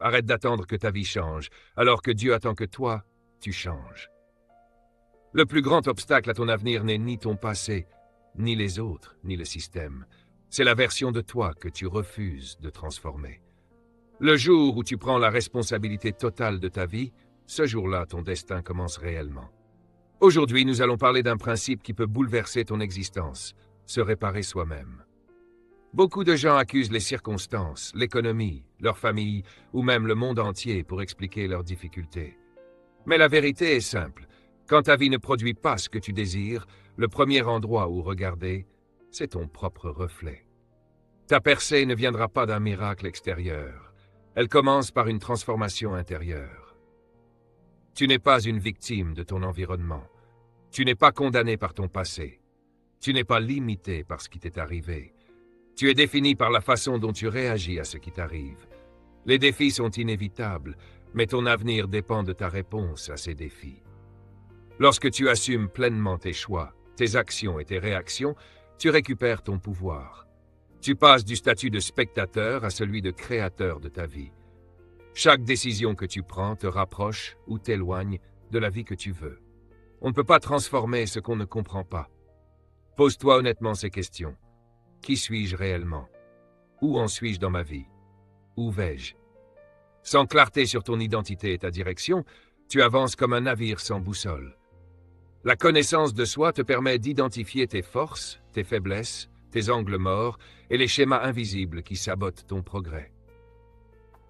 Arrête d'attendre que ta vie change, alors que Dieu attend que toi, tu changes. Le plus grand obstacle à ton avenir n'est ni ton passé, ni les autres, ni le système. C'est la version de toi que tu refuses de transformer. Le jour où tu prends la responsabilité totale de ta vie, ce jour-là, ton destin commence réellement. Aujourd'hui, nous allons parler d'un principe qui peut bouleverser ton existence, se réparer soi-même. Beaucoup de gens accusent les circonstances, l'économie, leur famille ou même le monde entier pour expliquer leurs difficultés. Mais la vérité est simple. Quand ta vie ne produit pas ce que tu désires, le premier endroit où regarder, c'est ton propre reflet. Ta percée ne viendra pas d'un miracle extérieur. Elle commence par une transformation intérieure. Tu n'es pas une victime de ton environnement. Tu n'es pas condamné par ton passé. Tu n'es pas limité par ce qui t'est arrivé. Tu es défini par la façon dont tu réagis à ce qui t'arrive. Les défis sont inévitables, mais ton avenir dépend de ta réponse à ces défis. Lorsque tu assumes pleinement tes choix, tes actions et tes réactions, tu récupères ton pouvoir. Tu passes du statut de spectateur à celui de créateur de ta vie. Chaque décision que tu prends te rapproche ou t'éloigne de la vie que tu veux. On ne peut pas transformer ce qu'on ne comprend pas. Pose-toi honnêtement ces questions. Qui suis-je réellement? Où en suis-je dans ma vie? Où vais-je? Sans clarté sur ton identité et ta direction, tu avances comme un navire sans boussole. La connaissance de soi te permet d'identifier tes forces, tes faiblesses, tes angles morts et les schémas invisibles qui sabotent ton progrès.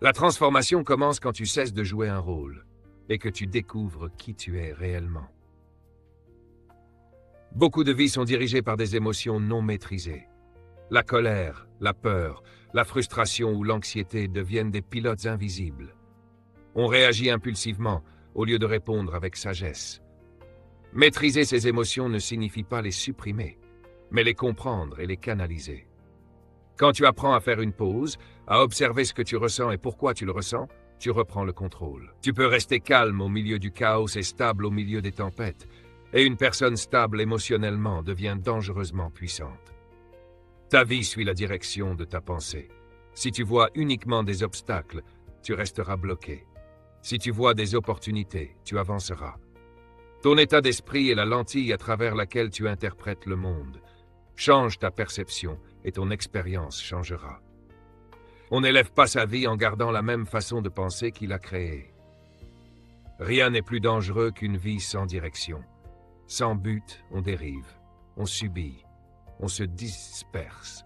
La transformation commence quand tu cesses de jouer un rôle et que tu découvres qui tu es réellement. Beaucoup de vies sont dirigées par des émotions non maîtrisées. La colère, la peur, la frustration ou l'anxiété deviennent des pilotes invisibles. On réagit impulsivement au lieu de répondre avec sagesse. Maîtriser ces émotions ne signifie pas les supprimer, mais les comprendre et les canaliser. Quand tu apprends à faire une pause, à observer ce que tu ressens et pourquoi tu le ressens, tu reprends le contrôle. Tu peux rester calme au milieu du chaos et stable au milieu des tempêtes, et une personne stable émotionnellement devient dangereusement puissante. Ta vie suit la direction de ta pensée. Si tu vois uniquement des obstacles, tu resteras bloqué. Si tu vois des opportunités, tu avanceras. Ton état d'esprit est la lentille à travers laquelle tu interprètes le monde. Change ta perception et ton expérience changera. On n'élève pas sa vie en gardant la même façon de penser qu'il a créée. Rien n'est plus dangereux qu'une vie sans direction. Sans but, on dérive, on subit, on se disperse.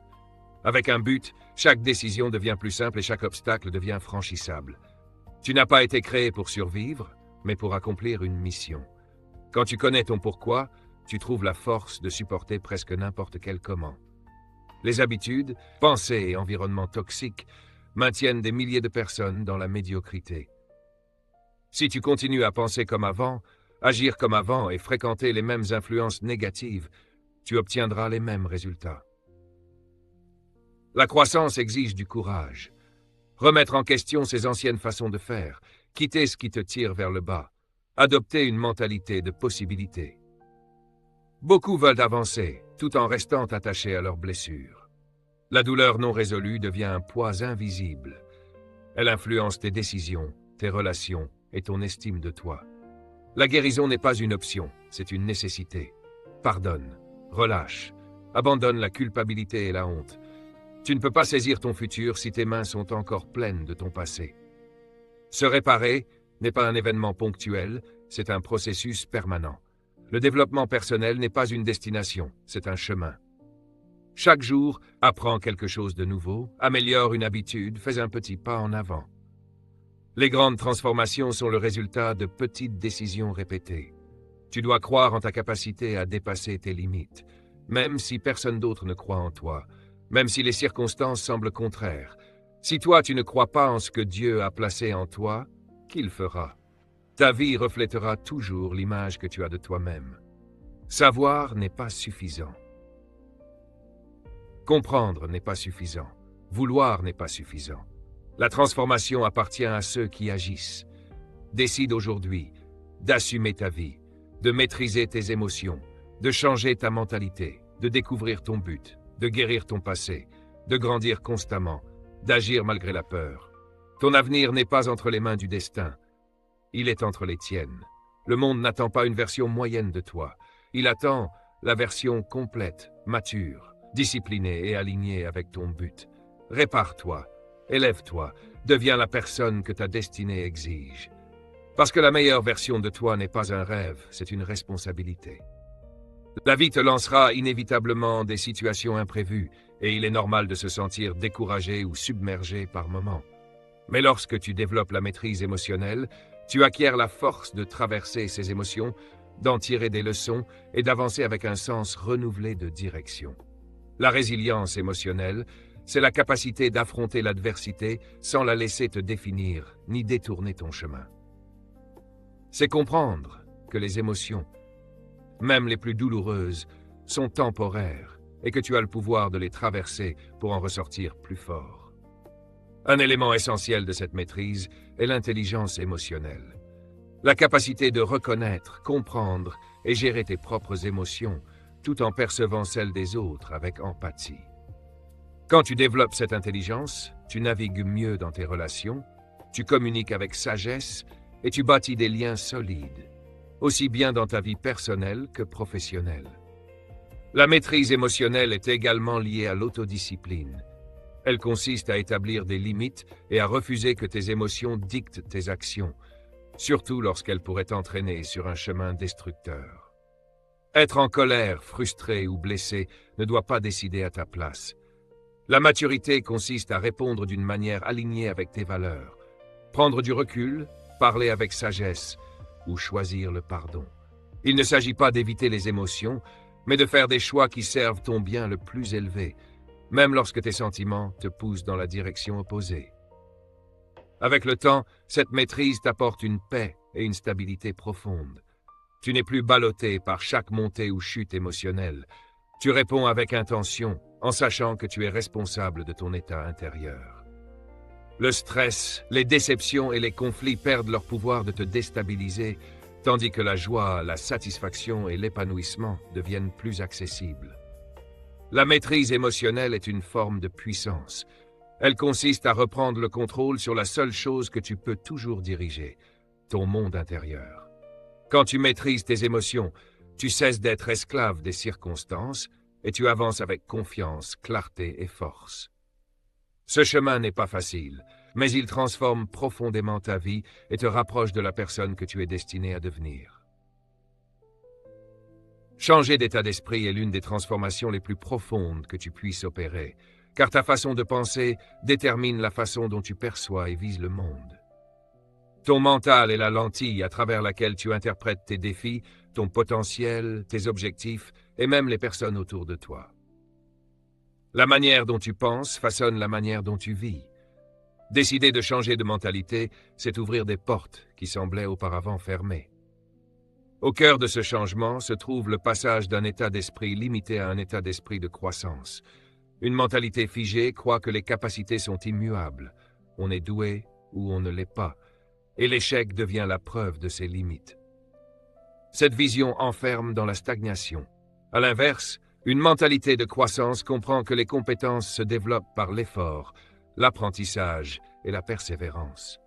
Avec un but, chaque décision devient plus simple et chaque obstacle devient franchissable. Tu n'as pas été créé pour survivre, mais pour accomplir une mission. Quand tu connais ton pourquoi, tu trouves la force de supporter presque n'importe quel comment. Les habitudes, pensées et environnements toxiques maintiennent des milliers de personnes dans la médiocrité. Si tu continues à penser comme avant, agir comme avant et fréquenter les mêmes influences négatives, tu obtiendras les mêmes résultats. La croissance exige du courage. Remettre en question ses anciennes façons de faire, quitter ce qui te tire vers le bas, adopter une mentalité de possibilité. Beaucoup veulent avancer, tout en restant attachés à leurs blessures. La douleur non résolue devient un poids invisible. Elle influence tes décisions, tes relations et ton estime de toi. La guérison n'est pas une option, c'est une nécessité. Pardonne, relâche, abandonne la culpabilité et la honte. Tu ne peux pas saisir ton futur si tes mains sont encore pleines de ton passé. Se réparer n'est pas un événement ponctuel, c'est un processus permanent. Le développement personnel n'est pas une destination, c'est un chemin. Chaque jour, apprends quelque chose de nouveau, améliore une habitude, fais un petit pas en avant. Les grandes transformations sont le résultat de petites décisions répétées. Tu dois croire en ta capacité à dépasser tes limites, même si personne d'autre ne croit en toi, même si les circonstances semblent contraires. Si toi tu ne crois pas en ce que Dieu a placé en toi, qui le fera? Ta vie reflètera toujours l'image que tu as de toi-même. Savoir n'est pas suffisant. Comprendre n'est pas suffisant. Vouloir n'est pas suffisant. La transformation appartient à ceux qui agissent. Décide aujourd'hui d'assumer ta vie, de maîtriser tes émotions, de changer ta mentalité, de découvrir ton but, de guérir ton passé, de grandir constamment, d'agir malgré la peur. Ton avenir n'est pas entre les mains du destin. Il est entre les tiennes. Le monde n'attend pas une version moyenne de toi. Il attend la version complète, mature, disciplinée et alignée avec ton but. Répare-toi, élève-toi, deviens la personne que ta destinée exige. Parce que la meilleure version de toi n'est pas un rêve, c'est une responsabilité. La vie te lancera inévitablement des situations imprévues et il est normal de se sentir découragé ou submergé par moments. Mais lorsque tu développes la maîtrise émotionnelle, tu acquiers la force de traverser ces émotions, d'en tirer des leçons et d'avancer avec un sens renouvelé de direction. La résilience émotionnelle, c'est la capacité d'affronter l'adversité sans la laisser te définir ni détourner ton chemin. C'est comprendre que les émotions, même les plus douloureuses, sont temporaires et que tu as le pouvoir de les traverser pour en ressortir plus fort. Un élément essentiel de cette maîtrise est l'intelligence émotionnelle. La capacité de reconnaître, comprendre et gérer tes propres émotions tout en percevant celles des autres avec empathie. Quand tu développes cette intelligence, tu navigues mieux dans tes relations, tu communiques avec sagesse et tu bâtis des liens solides, aussi bien dans ta vie personnelle que professionnelle. La maîtrise émotionnelle est également liée à l'autodiscipline. Elle consiste à établir des limites et à refuser que tes émotions dictent tes actions, surtout lorsqu'elles pourraient t'entraîner sur un chemin destructeur. Être en colère, frustré ou blessé ne doit pas décider à ta place. La maturité consiste à répondre d'une manière alignée avec tes valeurs, prendre du recul, parler avec sagesse ou choisir le pardon. Il ne s'agit pas d'éviter les émotions, mais de faire des choix qui servent ton bien le plus élevé, même lorsque tes sentiments te poussent dans la direction opposée. Avec le temps, cette maîtrise t'apporte une paix et une stabilité profonde. Tu n'es plus ballotté par chaque montée ou chute émotionnelle. Tu réponds avec intention, en sachant que tu es responsable de ton état intérieur. Le stress, les déceptions et les conflits perdent leur pouvoir de te déstabiliser, tandis que la joie, la satisfaction et l'épanouissement deviennent plus accessibles. La maîtrise émotionnelle est une forme de puissance. Elle consiste à reprendre le contrôle sur la seule chose que tu peux toujours diriger, ton monde intérieur. Quand tu maîtrises tes émotions, tu cesses d'être esclave des circonstances et tu avances avec confiance, clarté et force. Ce chemin n'est pas facile, mais il transforme profondément ta vie et te rapproche de la personne que tu es destiné à devenir. Changer d'état d'esprit est l'une des transformations les plus profondes que tu puisses opérer, car ta façon de penser détermine la façon dont tu perçois et vises le monde. Ton mental est la lentille à travers laquelle tu interprètes tes défis, ton potentiel, tes objectifs et même les personnes autour de toi. La manière dont tu penses façonne la manière dont tu vis. Décider de changer de mentalité, c'est ouvrir des portes qui semblaient auparavant fermées. Au cœur de ce changement se trouve le passage d'un état d'esprit limité à un état d'esprit de croissance. Une mentalité figée croit que les capacités sont immuables. On est doué ou on ne l'est pas, et l'échec devient la preuve de ses limites. Cette vision enferme dans la stagnation. À l'inverse, une mentalité de croissance comprend que les compétences se développent par l'effort, l'apprentissage et la persévérance.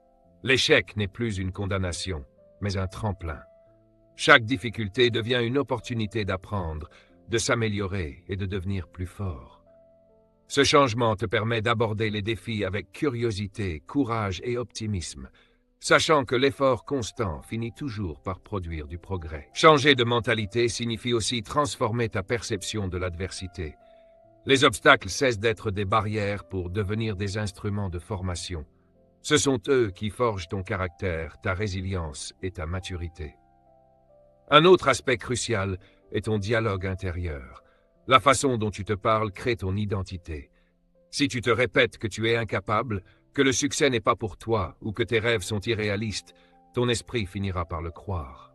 L'échec n'est plus une condamnation, mais un tremplin. Chaque difficulté devient une opportunité d'apprendre, de s'améliorer et de devenir plus fort. Ce changement te permet d'aborder les défis avec curiosité, courage et optimisme, sachant que l'effort constant finit toujours par produire du progrès. Changer de mentalité signifie aussi transformer ta perception de l'adversité. Les obstacles cessent d'être des barrières pour devenir des instruments de formation. Ce sont eux qui forgent ton caractère, ta résilience et ta maturité. Un autre aspect crucial est ton dialogue intérieur. La façon dont tu te parles crée ton identité. Si tu te répètes que tu es incapable, que le succès n'est pas pour toi ou que tes rêves sont irréalistes, ton esprit finira par le croire.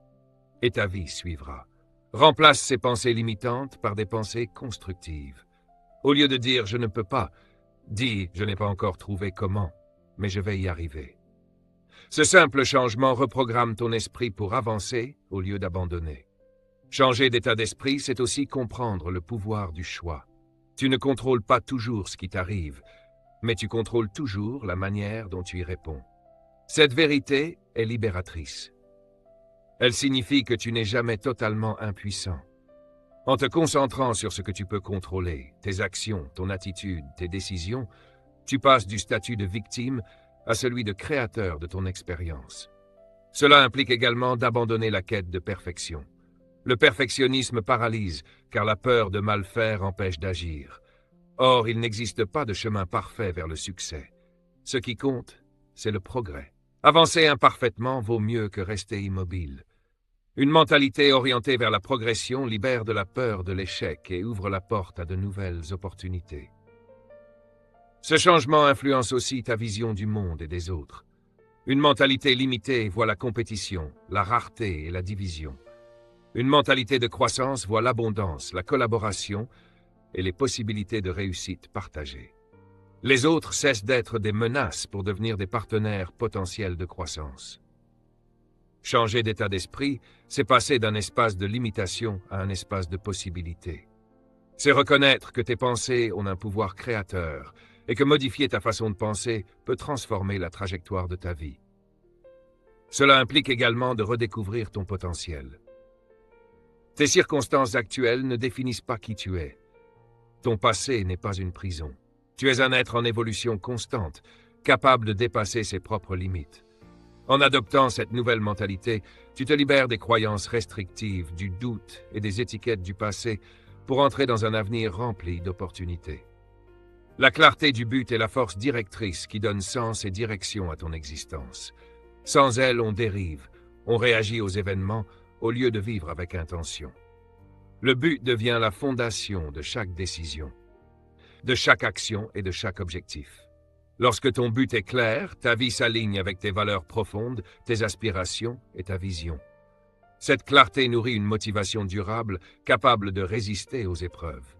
Et ta vie suivra. Remplace ces pensées limitantes par des pensées constructives. Au lieu de dire « je ne peux pas », dis « je n'ai pas encore trouvé comment, mais je vais y arriver ». Ce simple changement reprogramme ton esprit pour avancer au lieu d'abandonner. Changer d'état d'esprit, c'est aussi comprendre le pouvoir du choix. Tu ne contrôles pas toujours ce qui t'arrive, mais tu contrôles toujours la manière dont tu y réponds. Cette vérité est libératrice. Elle signifie que tu n'es jamais totalement impuissant. En te concentrant sur ce que tu peux contrôler, tes actions, ton attitude, tes décisions, tu passes du statut de victime à celui de créateur de ton expérience. Cela implique également d'abandonner la quête de perfection. Le perfectionnisme paralyse, car la peur de mal faire empêche d'agir. Or, il n'existe pas de chemin parfait vers le succès. Ce qui compte, c'est le progrès. Avancer imparfaitement vaut mieux que rester immobile. Une mentalité orientée vers la progression libère de la peur de l'échec et ouvre la porte à de nouvelles opportunités. Ce changement influence aussi ta vision du monde et des autres. Une mentalité limitée voit la compétition, la rareté et la division. Une mentalité de croissance voit l'abondance, la collaboration et les possibilités de réussite partagées. Les autres cessent d'être des menaces pour devenir des partenaires potentiels de croissance. Changer d'état d'esprit, c'est passer d'un espace de limitation à un espace de possibilité. C'est reconnaître que tes pensées ont un pouvoir créateur et que modifier ta façon de penser peut transformer la trajectoire de ta vie. Cela implique également de redécouvrir ton potentiel. Tes circonstances actuelles ne définissent pas qui tu es. Ton passé n'est pas une prison. Tu es un être en évolution constante, capable de dépasser ses propres limites. En adoptant cette nouvelle mentalité, tu te libères des croyances restrictives, du doute et des étiquettes du passé pour entrer dans un avenir rempli d'opportunités. La clarté du but est la force directrice qui donne sens et direction à ton existence. Sans elle, on dérive, on réagit aux événements au lieu de vivre avec intention. Le but devient la fondation de chaque décision, de chaque action et de chaque objectif. Lorsque ton but est clair, ta vie s'aligne avec tes valeurs profondes, tes aspirations et ta vision. Cette clarté nourrit une motivation durable, capable de résister aux épreuves.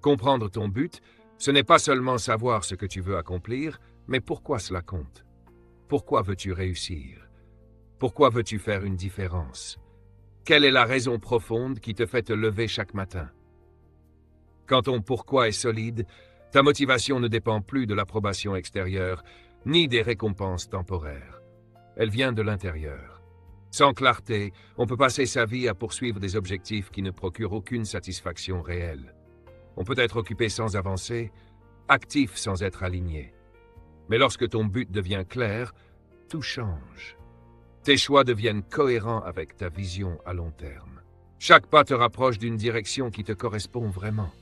Comprendre ton but, ce n'est pas seulement savoir ce que tu veux accomplir, mais pourquoi cela compte. Pourquoi veux-tu réussir? Pourquoi veux-tu faire une différence? Quelle est la raison profonde qui te fait te lever chaque matin? Quand ton pourquoi est solide, ta motivation ne dépend plus de l'approbation extérieure, ni des récompenses temporaires. Elle vient de l'intérieur. Sans clarté, on peut passer sa vie à poursuivre des objectifs qui ne procurent aucune satisfaction réelle. On peut être occupé sans avancer, actif sans être aligné. Mais lorsque ton but devient clair, tout change. Tes choix deviennent cohérents avec ta vision à long terme. Chaque pas te rapproche d'une direction qui te correspond vraiment.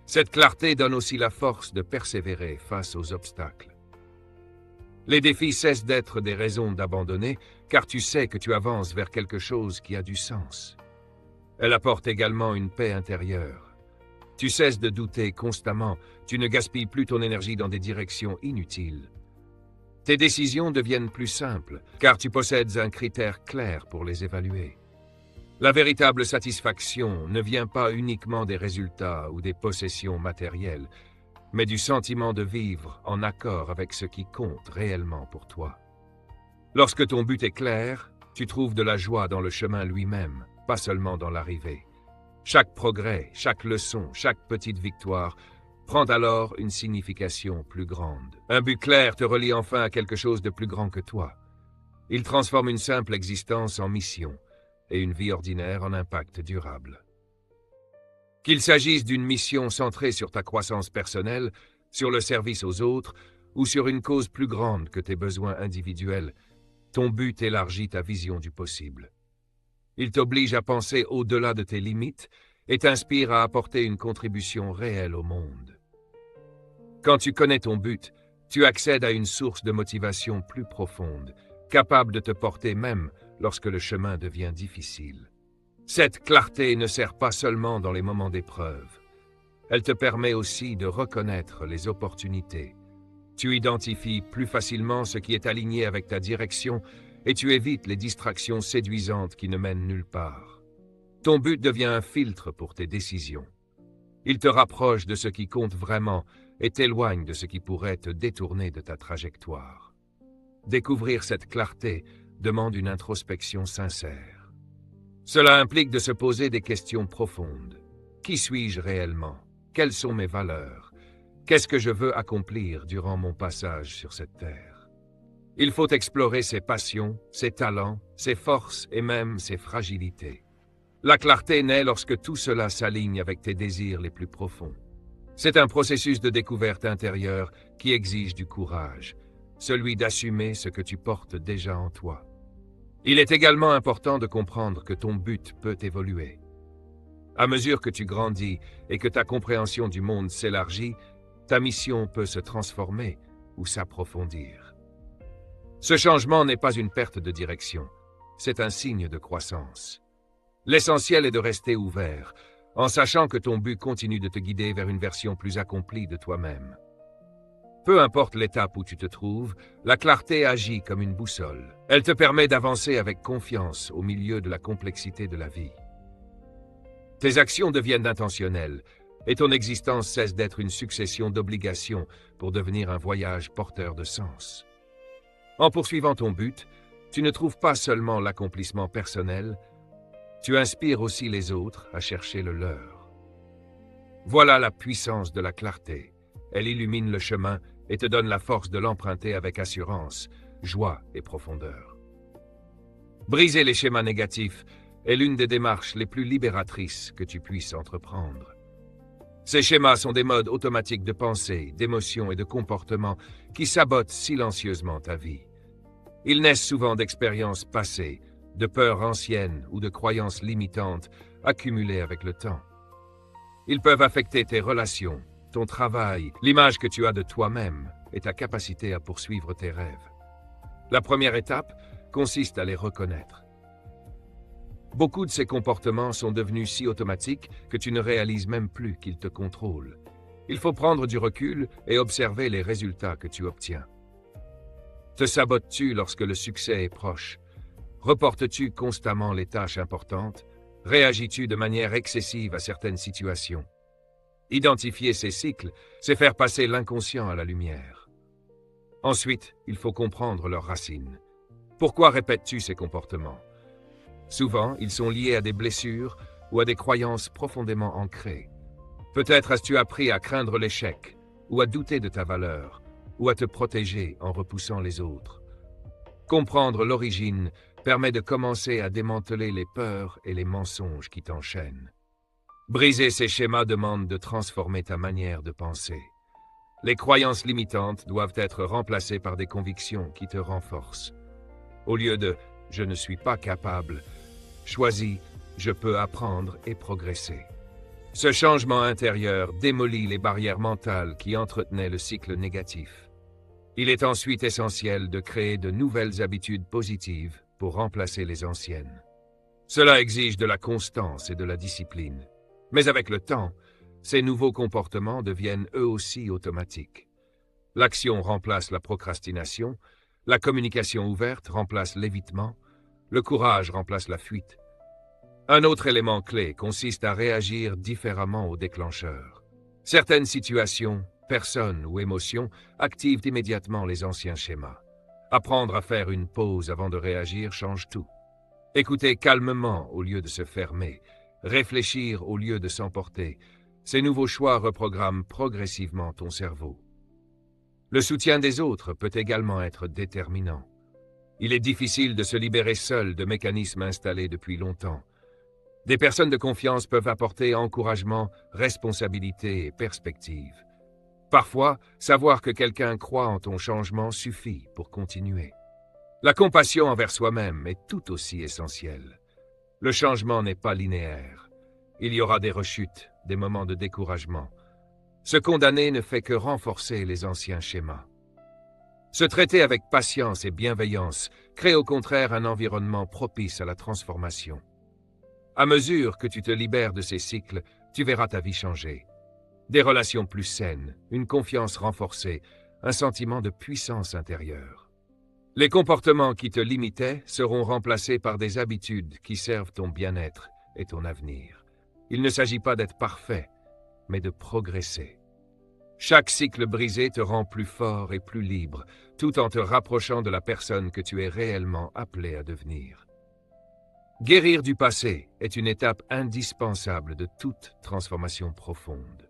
Cette clarté donne aussi la force de persévérer face aux obstacles. Les défis cessent d'être des raisons d'abandonner, car tu sais que tu avances vers quelque chose qui a du sens. Elle apporte également une paix intérieure. Tu cesses de douter constamment, tu ne gaspilles plus ton énergie dans des directions inutiles. Tes décisions deviennent plus simples, car tu possèdes un critère clair pour les évaluer. La véritable satisfaction ne vient pas uniquement des résultats ou des possessions matérielles, mais du sentiment de vivre en accord avec ce qui compte réellement pour toi. Lorsque ton but est clair, tu trouves de la joie dans le chemin lui-même, pas seulement dans l'arrivée. Chaque progrès, chaque leçon, chaque petite victoire prend alors une signification plus grande. Un but clair te relie enfin à quelque chose de plus grand que toi. Il transforme une simple existence en mission et une vie ordinaire en impact durable. Qu'il s'agisse d'une mission centrée sur ta croissance personnelle, sur le service aux autres ou sur une cause plus grande que tes besoins individuels, ton but élargit ta vision du possible. Il t'oblige à penser au-delà de tes limites et t'inspire à apporter une contribution réelle au monde. Quand tu connais ton but, tu accèdes à une source de motivation plus profonde, capable de te porter même lorsque le chemin devient difficile. Cette clarté ne sert pas seulement dans les moments d'épreuve. Elle te permet aussi de reconnaître les opportunités. Tu identifies plus facilement ce qui est aligné avec ta direction et tu évites les distractions séduisantes qui ne mènent nulle part. Ton but devient un filtre pour tes décisions. Il te rapproche de ce qui compte vraiment et t'éloigne de ce qui pourrait te détourner de ta trajectoire. Découvrir cette clarté demande une introspection sincère. Cela implique de se poser des questions profondes. Qui suis-je réellement? Quelles sont mes valeurs? Qu'est-ce que je veux accomplir durant mon passage sur cette terre? Il faut explorer ses passions, ses talents, ses forces et même ses fragilités. La clarté naît lorsque tout cela s'aligne avec tes désirs les plus profonds. C'est un processus de découverte intérieure qui exige du courage, celui d'assumer ce que tu portes déjà en toi. Il est également important de comprendre que ton but peut évoluer. À mesure que tu grandis et que ta compréhension du monde s'élargit, ta mission peut se transformer ou s'approfondir. Ce changement n'est pas une perte de direction, c'est un signe de croissance. L'essentiel est de rester ouvert, en sachant que ton but continue de te guider vers une version plus accomplie de toi-même. Peu importe l'étape où tu te trouves, la clarté agit comme une boussole. Elle te permet d'avancer avec confiance au milieu de la complexité de la vie. Tes actions deviennent intentionnelles, et ton existence cesse d'être une succession d'obligations pour devenir un voyage porteur de sens. En poursuivant ton but, tu ne trouves pas seulement l'accomplissement personnel, tu inspires aussi les autres à chercher le leur. Voilà la puissance de la clarté. Elle illumine le chemin et te donne la force de l'emprunter avec assurance, joie et profondeur. Briser les schémas négatifs est l'une des démarches les plus libératrices que tu puisses entreprendre. Ces schémas sont des modes automatiques de pensée, d'émotion et de comportement qui sabotent silencieusement ta vie. Ils naissent souvent d'expériences passées, de peurs anciennes ou de croyances limitantes accumulées avec le temps. Ils peuvent affecter tes relations, ton travail, l'image que tu as de toi-même et ta capacité à poursuivre tes rêves. La première étape consiste à les reconnaître. Beaucoup de ces comportements sont devenus si automatiques que tu ne réalises même plus qu'ils te contrôlent. Il faut prendre du recul et observer les résultats que tu obtiens. Te sabotes-tu lorsque le succès est proche? Reportes-tu constamment les tâches importantes? Réagis-tu de manière excessive à certaines situations? Identifier ces cycles, c'est faire passer l'inconscient à la lumière. Ensuite, il faut comprendre leurs racines. Pourquoi répètes-tu ces comportements? Souvent, ils sont liés à des blessures ou à des croyances profondément ancrées. Peut-être as-tu appris à craindre l'échec, ou à douter de ta valeur, ou à te protéger en repoussant les autres. Comprendre l'origine permet de commencer à démanteler les peurs et les mensonges qui t'enchaînent. Briser ces schémas demande de transformer ta manière de penser. Les croyances limitantes doivent être remplacées par des convictions qui te renforcent. Au lieu de « je ne suis pas capable », choisis « je peux apprendre et progresser ». Ce changement intérieur démolit les barrières mentales qui entretenaient le cycle négatif. Il est ensuite essentiel de créer de nouvelles habitudes positives pour remplacer les anciennes. Cela exige de la constance et de la discipline. Mais avec le temps, ces nouveaux comportements deviennent eux aussi automatiques. L'action remplace la procrastination, la communication ouverte remplace l'évitement, le courage remplace la fuite. Un autre élément clé consiste à réagir différemment aux déclencheurs. Certaines situations, personnes ou émotions activent immédiatement les anciens schémas. Apprendre à faire une pause avant de réagir change tout. Écouter calmement au lieu de se fermer, réfléchir au lieu de s'emporter, ces nouveaux choix reprogramment progressivement ton cerveau. Le soutien des autres peut également être déterminant. Il est difficile de se libérer seul de mécanismes installés depuis longtemps. Des personnes de confiance peuvent apporter encouragement, responsabilité et perspective. Parfois, savoir que quelqu'un croit en ton changement suffit pour continuer. La compassion envers soi-même est tout aussi essentielle. Le changement n'est pas linéaire. Il y aura des rechutes, des moments de découragement. Se condamner ne fait que renforcer les anciens schémas. Se traiter avec patience et bienveillance crée au contraire un environnement propice à la transformation. À mesure que tu te libères de ces cycles, tu verras ta vie changer. Des relations plus saines, une confiance renforcée, un sentiment de puissance intérieure. Les comportements qui te limitaient seront remplacés par des habitudes qui servent ton bien-être et ton avenir. Il ne s'agit pas d'être parfait, mais de progresser. Chaque cycle brisé te rend plus fort et plus libre, tout en te rapprochant de la personne que tu es réellement appelé à devenir. Guérir du passé est une étape indispensable de toute transformation profonde.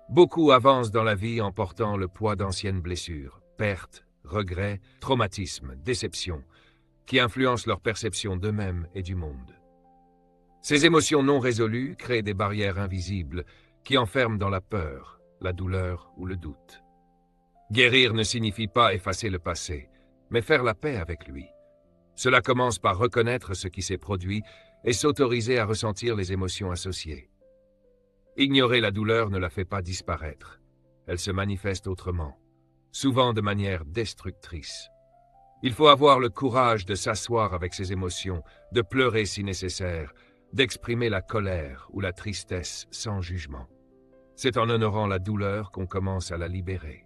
Beaucoup avancent dans la vie en portant le poids d'anciennes blessures, pertes, regrets, traumatismes, déceptions, qui influencent leur perception d'eux-mêmes et du monde. Ces émotions non résolues créent des barrières invisibles qui enferment dans la peur, la douleur ou le doute. Guérir ne signifie pas effacer le passé, mais faire la paix avec lui. Cela commence par reconnaître ce qui s'est produit et s'autoriser à ressentir les émotions associées. Ignorer la douleur ne la fait pas disparaître. Elle se manifeste autrement, souvent de manière destructrice. Il faut avoir le courage de s'asseoir avec ses émotions, de pleurer si nécessaire, d'exprimer la colère ou la tristesse sans jugement. C'est en honorant la douleur qu'on commence à la libérer.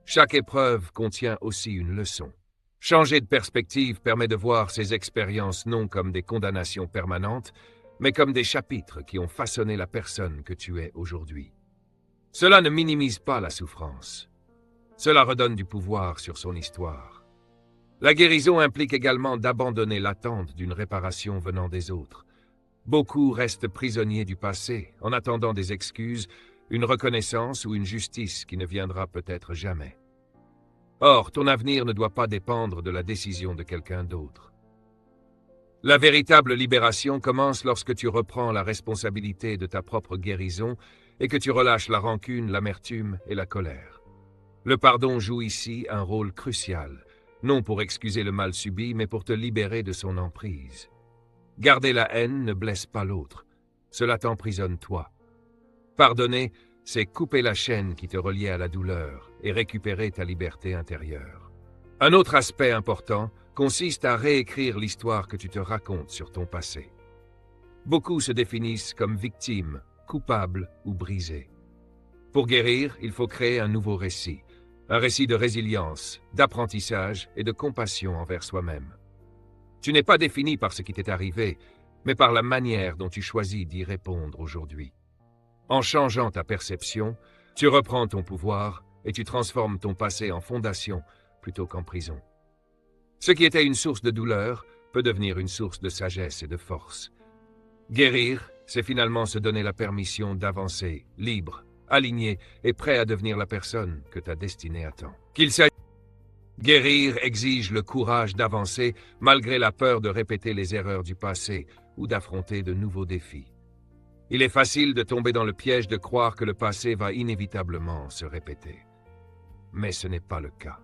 Chaque épreuve contient aussi une leçon. Changer de perspective permet de voir ces expériences non comme des condamnations permanentes, mais comme des chapitres qui ont façonné la personne que tu es aujourd'hui. Cela ne minimise pas la souffrance. Cela redonne du pouvoir sur son histoire. La guérison implique également d'abandonner l'attente d'une réparation venant des autres. Beaucoup restent prisonniers du passé, en attendant des excuses, une reconnaissance ou une justice qui ne viendra peut-être jamais. Or, ton avenir ne doit pas dépendre de la décision de quelqu'un d'autre. La véritable libération commence lorsque tu reprends la responsabilité de ta propre guérison et que tu relâches la rancune, l'amertume et la colère. Le pardon joue ici un rôle crucial, non pour excuser le mal subi, mais pour te libérer de son emprise. Garder la haine ne blesse pas l'autre, cela t'emprisonne toi. Pardonner, c'est couper la chaîne qui te reliait à la douleur et récupérer ta liberté intérieure. Un autre aspect important consiste à réécrire l'histoire que tu te racontes sur ton passé. Beaucoup se définissent comme victimes, coupables ou brisés. Pour guérir, il faut créer un nouveau récit, un récit de résilience, d'apprentissage et de compassion envers soi-même. Tu n'es pas défini par ce qui t'est arrivé, mais par la manière dont tu choisis d'y répondre aujourd'hui. En changeant ta perception, tu reprends ton pouvoir et tu transformes ton passé en fondation plutôt qu'en prison. Ce qui était une source de douleur peut devenir une source de sagesse et de force. Guérir, c'est finalement se donner la permission d'avancer, libre, aligné et prêt à devenir la personne que ta destinée attend. Guérir exige le courage d'avancer malgré la peur de répéter les erreurs du passé ou d'affronter de nouveaux défis. Il est facile de tomber dans le piège de croire que le passé va inévitablement se répéter. Mais ce n'est pas le cas.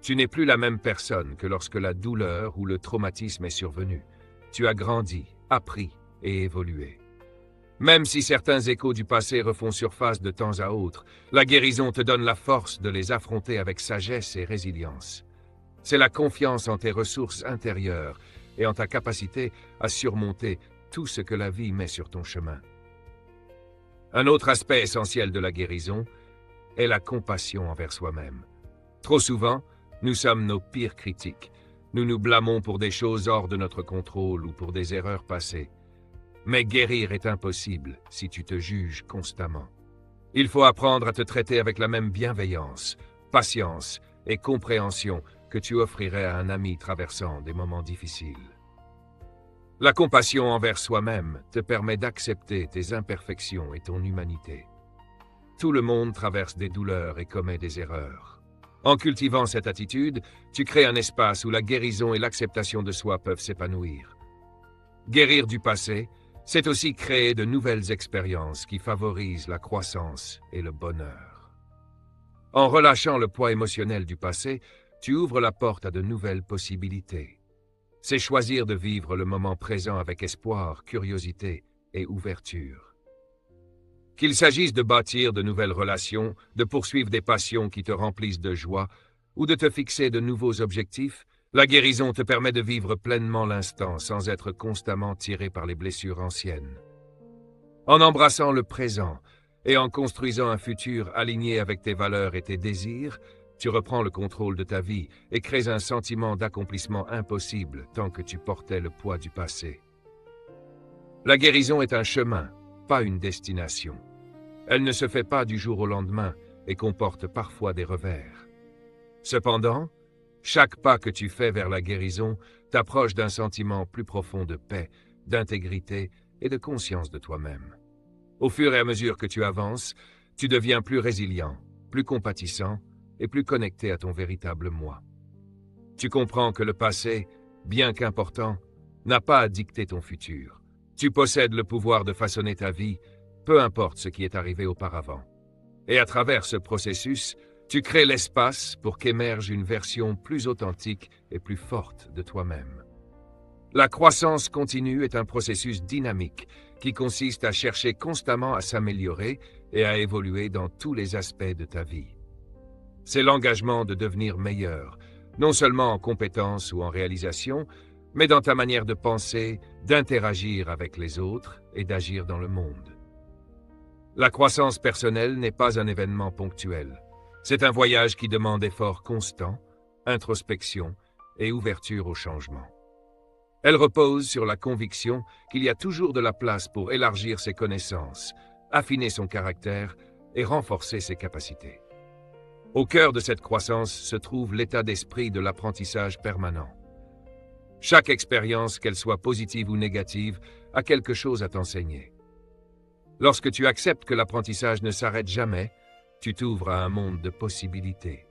Tu n'es plus la même personne que lorsque la douleur ou le traumatisme est survenu. Tu as grandi, appris et évolué. Même si certains échos du passé refont surface de temps à autre, la guérison te donne la force de les affronter avec sagesse et résilience. C'est la confiance en tes ressources intérieures et en ta capacité à surmonter tout ce que la vie met sur ton chemin. Un autre aspect essentiel de la guérison est la compassion envers soi-même. Trop souvent, nous sommes nos pires critiques. Nous nous blâmons pour des choses hors de notre contrôle ou pour des erreurs passées. Mais guérir est impossible si tu te juges constamment. Il faut apprendre à te traiter avec la même bienveillance, patience et compréhension que tu offrirais à un ami traversant des moments difficiles. La compassion envers soi-même te permet d'accepter tes imperfections et ton humanité. Tout le monde traverse des douleurs et commet des erreurs. En cultivant cette attitude, tu crées un espace où la guérison et l'acceptation de soi peuvent s'épanouir. Guérir du passé, c'est aussi créer de nouvelles expériences qui favorisent la croissance et le bonheur. En relâchant le poids émotionnel du passé, tu ouvres la porte à de nouvelles possibilités. C'est choisir de vivre le moment présent avec espoir, curiosité et ouverture. Qu'il s'agisse de bâtir de nouvelles relations, de poursuivre des passions qui te remplissent de joie ou de te fixer de nouveaux objectifs, la guérison te permet de vivre pleinement l'instant sans être constamment tiré par les blessures anciennes. En embrassant le présent et en construisant un futur aligné avec tes valeurs et tes désirs, tu reprends le contrôle de ta vie et crées un sentiment d'accomplissement impossible tant que tu portais le poids du passé. La guérison est un chemin, pas une destination. Elle ne se fait pas du jour au lendemain et comporte parfois des revers. Cependant, chaque pas que tu fais vers la guérison t'approche d'un sentiment plus profond de paix, d'intégrité et de conscience de toi-même. Au fur et à mesure que tu avances, tu deviens plus résilient, plus compatissant et plus connecté à ton véritable moi. Tu comprends que le passé, bien qu'important, n'a pas à dicter ton futur. Tu possèdes le pouvoir de façonner ta vie, peu importe ce qui est arrivé auparavant. Et à travers ce processus, tu crées l'espace pour qu'émerge une version plus authentique et plus forte de toi-même. La croissance continue est un processus dynamique qui consiste à chercher constamment à s'améliorer et à évoluer dans tous les aspects de ta vie. C'est l'engagement de devenir meilleur, non seulement en compétences ou en réalisation, mais dans ta manière de penser, d'interagir avec les autres et d'agir dans le monde. La croissance personnelle n'est pas un événement ponctuel. C'est un voyage qui demande effort constant, introspection et ouverture au changement. Elle repose sur la conviction qu'il y a toujours de la place pour élargir ses connaissances, affiner son caractère et renforcer ses capacités. Au cœur de cette croissance se trouve l'état d'esprit de l'apprentissage permanent. Chaque expérience, qu'elle soit positive ou négative, a quelque chose à t'enseigner. Lorsque tu acceptes que l'apprentissage ne s'arrête jamais, tu t'ouvres à un monde de possibilités.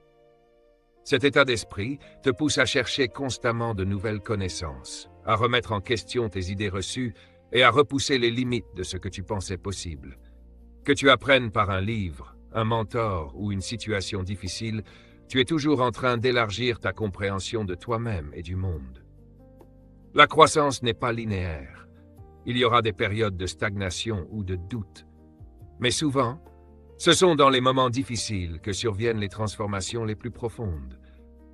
Cet état d'esprit te pousse à chercher constamment de nouvelles connaissances, à remettre en question tes idées reçues et à repousser les limites de ce que tu pensais possible. Que tu apprennes par un livre, un mentor ou une situation difficile, tu es toujours en train d'élargir ta compréhension de toi-même et du monde. La croissance n'est pas linéaire. Il y aura des périodes de stagnation ou de doute. Mais souvent, ce sont dans les moments difficiles que surviennent les transformations les plus profondes.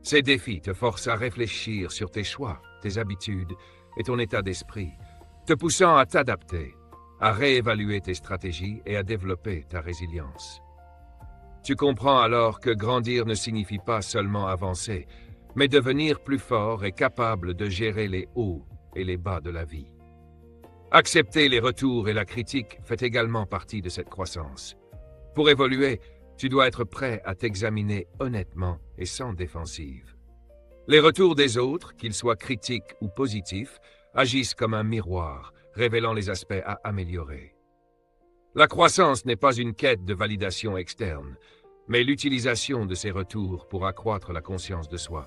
Ces défis te forcent à réfléchir sur tes choix, tes habitudes et ton état d'esprit, te poussant à t'adapter, à réévaluer tes stratégies et à développer ta résilience. Tu comprends alors que grandir ne signifie pas seulement avancer, mais devenir plus fort et capable de gérer les hauts et les bas de la vie. Accepter les retours et la critique fait également partie de cette croissance. Pour évoluer, tu dois être prêt à t'examiner honnêtement et sans défensive. Les retours des autres, qu'ils soient critiques ou positifs, agissent comme un miroir, révélant les aspects à améliorer. La croissance n'est pas une quête de validation externe, mais l'utilisation de ces retours pour accroître la conscience de soi.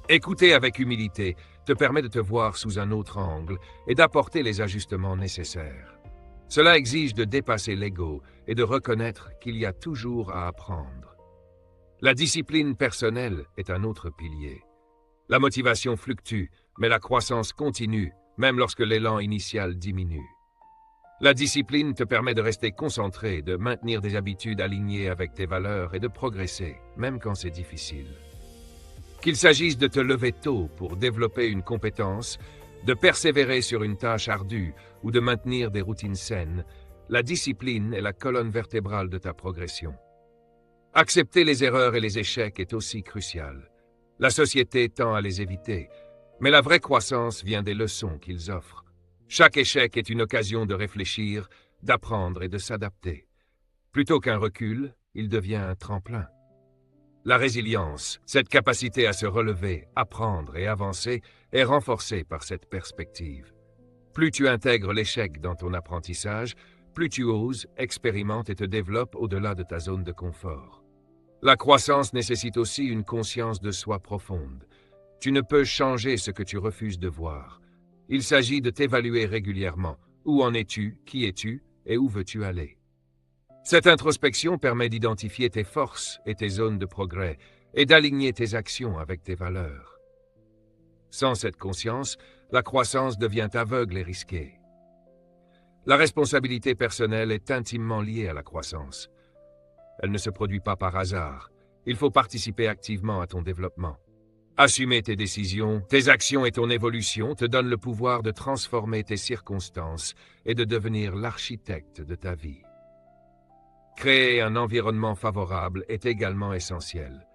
Écouter avec humilité te permet de te voir sous un autre angle et d'apporter les ajustements nécessaires. Cela exige de dépasser l'ego et de reconnaître qu'il y a toujours à apprendre. La discipline personnelle est un autre pilier. La motivation fluctue, mais la croissance continue, même lorsque l'élan initial diminue. La discipline te permet de rester concentré, de maintenir des habitudes alignées avec tes valeurs et de progresser, même quand c'est difficile. Qu'il s'agisse de te lever tôt pour développer une compétence, de persévérer sur une tâche ardue ou de maintenir des routines saines, la discipline est la colonne vertébrale de ta progression. Accepter les erreurs et les échecs est aussi crucial. La société tend à les éviter, mais la vraie croissance vient des leçons qu'ils offrent. Chaque échec est une occasion de réfléchir, d'apprendre et de s'adapter. Plutôt qu'un recul, il devient un tremplin. La résilience, cette capacité à se relever, apprendre et avancer, est renforcée par cette perspective. Plus tu intègres l'échec dans ton apprentissage, plus tu oses, expérimentes et te développes au-delà de ta zone de confort. La croissance nécessite aussi une conscience de soi profonde. Tu ne peux changer ce que tu refuses de voir. Il s'agit de t'évaluer régulièrement. Où en es-tu, qui es-tu et où veux-tu aller? Cette introspection permet d'identifier tes forces et tes zones de progrès et d'aligner tes actions avec tes valeurs. Sans cette conscience, la croissance devient aveugle et risquée. La responsabilité personnelle est intimement liée à la croissance. Elle ne se produit pas par hasard. Il faut participer activement à ton développement. Assumer tes décisions, tes actions et ton évolution te donnent le pouvoir de transformer tes circonstances et de devenir l'architecte de ta vie. Créer un environnement favorable est également essentiel.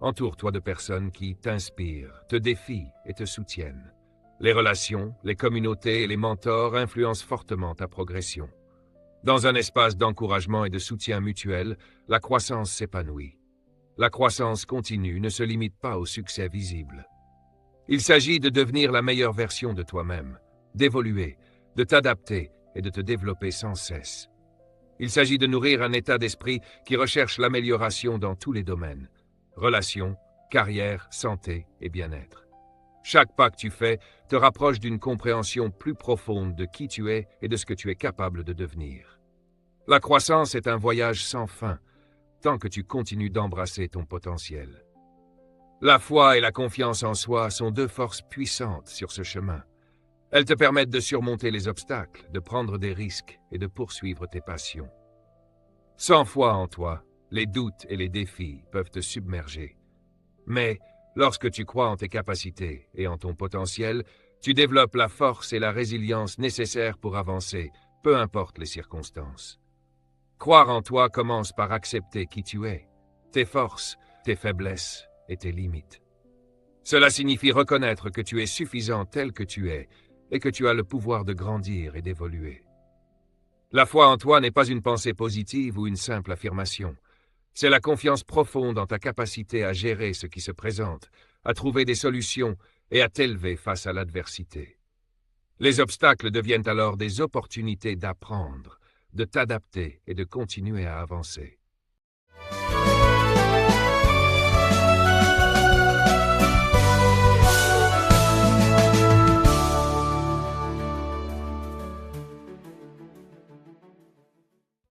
Entoure-toi de personnes qui t'inspirent, te défient et te soutiennent. Les relations, les communautés et les mentors influencent fortement ta progression. Dans un espace d'encouragement et de soutien mutuel, la croissance s'épanouit. La croissance continue ne se limite pas au succès visible. Il s'agit de devenir la meilleure version de toi-même, d'évoluer, de t'adapter et de te développer sans cesse. Il s'agit de nourrir un état d'esprit qui recherche l'amélioration dans tous les domaines. Relations, carrière, santé et bien-être. Chaque pas que tu fais te rapproche d'une compréhension plus profonde de qui tu es et de ce que tu es capable de devenir. La croissance est un voyage sans fin, tant que tu continues d'embrasser ton potentiel. La foi et la confiance en soi sont deux forces puissantes sur ce chemin. Elles te permettent de surmonter les obstacles, de prendre des risques et de poursuivre tes passions. Sans foi en toi, les doutes et les défis peuvent te submerger. Mais lorsque tu crois en tes capacités et en ton potentiel, tu développes la force et la résilience nécessaires pour avancer, peu importe les circonstances. Croire en toi commence par accepter qui tu es, tes forces, tes faiblesses et tes limites. Cela signifie reconnaître que tu es suffisant tel que tu es et que tu as le pouvoir de grandir et d'évoluer. La foi en toi n'est pas une pensée positive ou une simple affirmation. C'est la confiance profonde en ta capacité à gérer ce qui se présente, à trouver des solutions et à t'élever face à l'adversité. Les obstacles deviennent alors des opportunités d'apprendre, de t'adapter et de continuer à avancer.